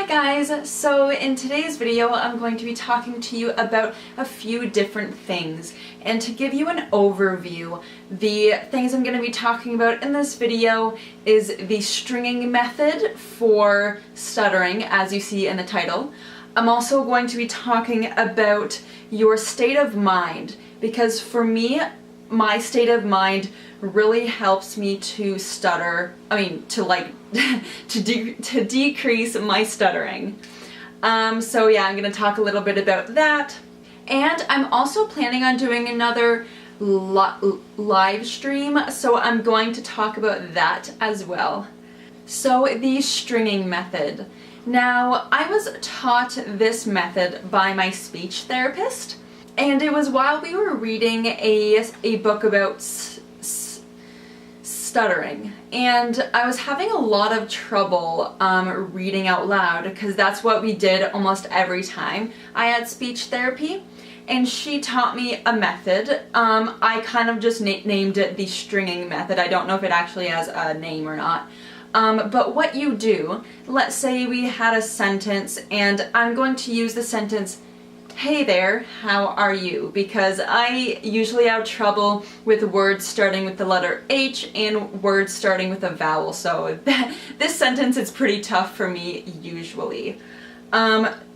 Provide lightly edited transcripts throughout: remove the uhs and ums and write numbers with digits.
Hi guys! So in today's video I'm going to be talking to you about a few different things, and to give you an overview, the things I'm going to be talking about in this video is the stringing method for stuttering, as you see in the title. I'm also going to be talking about your state of mind, because for me, my state of mind really helps me to stutter, to decrease my stuttering. So yeah, I'm gonna talk a little bit about that. And I'm also planning on doing another live stream, so I'm going to talk about that as well. So the stringing method. Now, I was taught this method by my speech therapist, and it was while we were reading a book about stuttering, and I was having a lot of trouble reading out loud, because that's what we did almost every time I had speech therapy, and she taught me a method. I kind of just named it the stringing method. I don't know if it actually has a name or not. But what you do, let's say we had a sentence, and I'm going to use the sentence, "Hey there, how are you?" because I usually have trouble with words starting with the letter H and words starting with a vowel, so this sentence is pretty tough for me usually.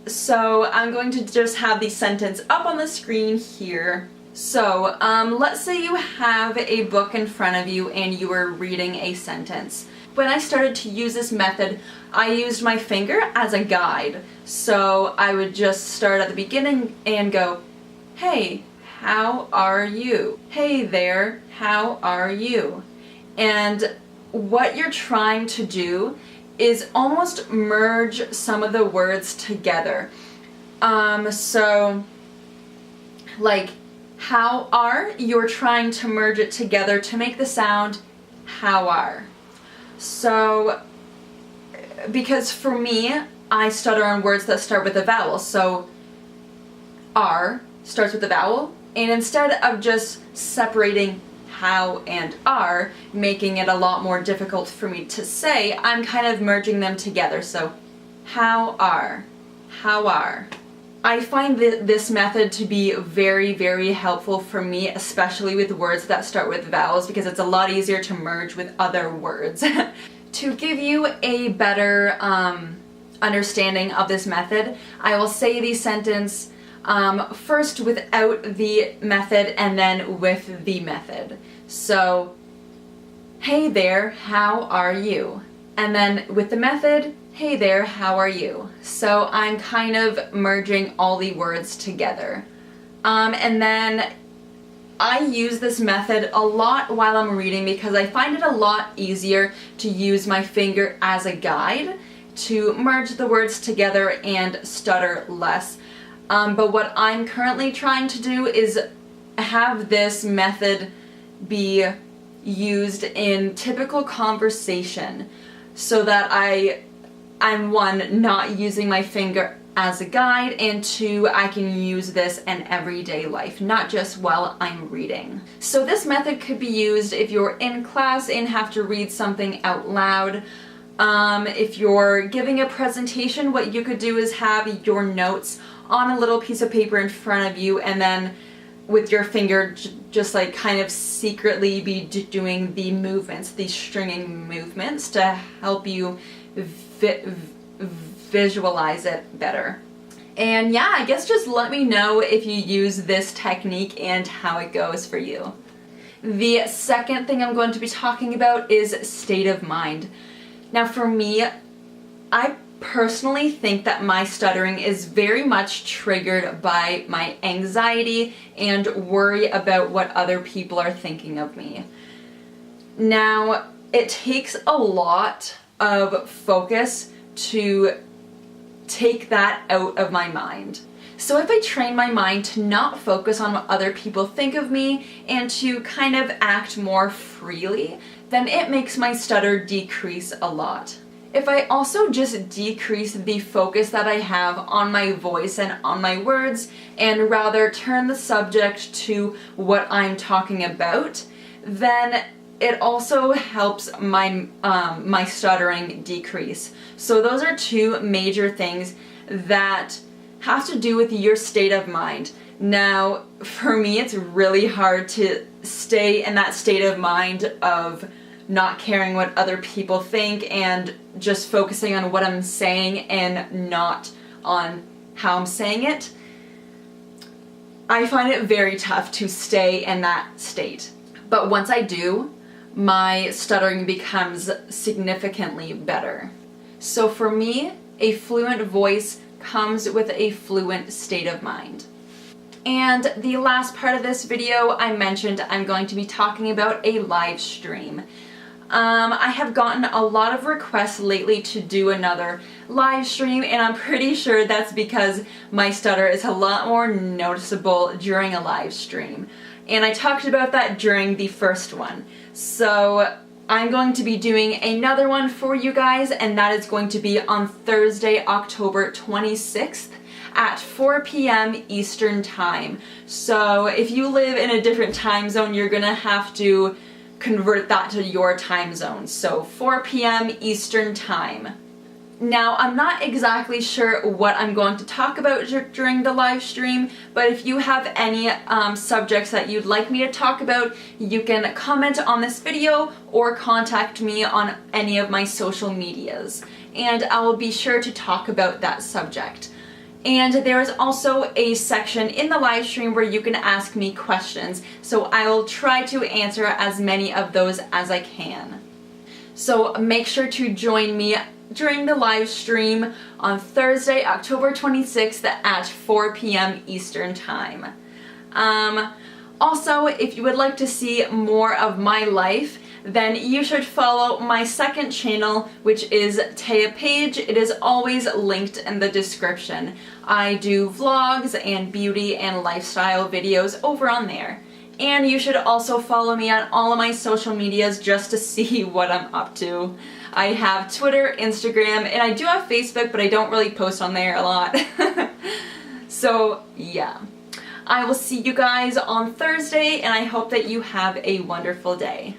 So I'm going to just have the sentence up on the screen here. So let's say you have a book in front of you and you are reading a sentence. When I started to use this method, I used my finger as a guide. So I would just start at the beginning and go, "Hey, how are you? Hey there, how are you?" And what you're trying to do is almost merge some of the words together. So like how are, you're trying to merge it together to make the sound how are. So, because for me, I stutter on words that start with a vowel, so R starts with a vowel, and instead of just separating how and are, making it a lot more difficult for me to say, I'm kind of merging them together, so how are, how are. I find this method to be very, very helpful for me, especially with words that start with vowels, because it's a lot easier to merge with other words. To give you a better understanding of this method, I will say the sentence first without the method and then with the method. So, "Hey there, how are you?" And then with the method, "Hey there, how are you?" So I'm kind of merging all the words together. And then I use this method a lot while I'm reading, because I find it a lot easier to use my finger as a guide to merge the words together and stutter less. But what I'm currently trying to do is have this method be used in typical conversation, so that I'm one, not using my finger as a guide, and two, I can use this in everyday life, not just while I'm reading. So this method could be used if you're in class and have to read something out loud. If you're giving a presentation, what you could do is have your notes on a little piece of paper in front of you, and then with your finger just like kind of secretly be doing the movements, the stringing movements, to help you visualize it better. And yeah, I guess just let me know if you use this technique and how it goes for you. The second thing I'm going to be talking about is state of mind. Now for me, I personally think that my stuttering is very much triggered by my anxiety and worry about what other people are thinking of me. Now, it takes a lot of focus to take that out of my mind. So if I train my mind to not focus on what other people think of me and to kind of act more freely, then it makes my stutter decrease a lot. If I also just decrease the focus that I have on my voice and on my words, and rather turn the subject to what I'm talking about, then it also helps my stuttering decrease. So those are two major things that have to do with your state of mind. Now, for me, it's really hard to stay in that state of mind of not caring what other people think and just focusing on what I'm saying and not on how I'm saying it. I find it very tough to stay in that state. But once I do, my stuttering becomes significantly better. So for me, a fluent voice comes with a fluent state of mind. And the last part of this video, I mentioned I'm going to be talking about a live stream. I have gotten a lot of requests lately to do another live stream, and I'm pretty sure that's because my stutter is a lot more noticeable during a live stream. And I talked about that during the first one. So I'm going to be doing another one for you guys, and that is going to be on Thursday, October 26th at 4 p.m. Eastern Time. So if you live in a different time zone, you're gonna have to convert that to your time zone. So 4 p.m. Eastern Time. Now, I'm not exactly sure what I'm going to talk about during the live stream, but if you have any subjects that you'd like me to talk about, you can comment on this video or contact me on any of my social medias, and I will be sure to talk about that subject. And there is also a section in the live stream where you can ask me questions, so I will try to answer as many of those as I can. So make sure to join me during the live stream on Thursday, October 26th at 4 p.m. Eastern Time. Also, if you would like to see more of my life, then you should follow my second channel, which is TéaTalks. It is always linked in the description. I do vlogs and beauty and lifestyle videos over on there. And you should also follow me on all of my social medias just to see what I'm up to. I have Twitter, Instagram, and I do have Facebook, but I don't really post on there a lot. So, yeah. I will see you guys on Thursday, and I hope that you have a wonderful day.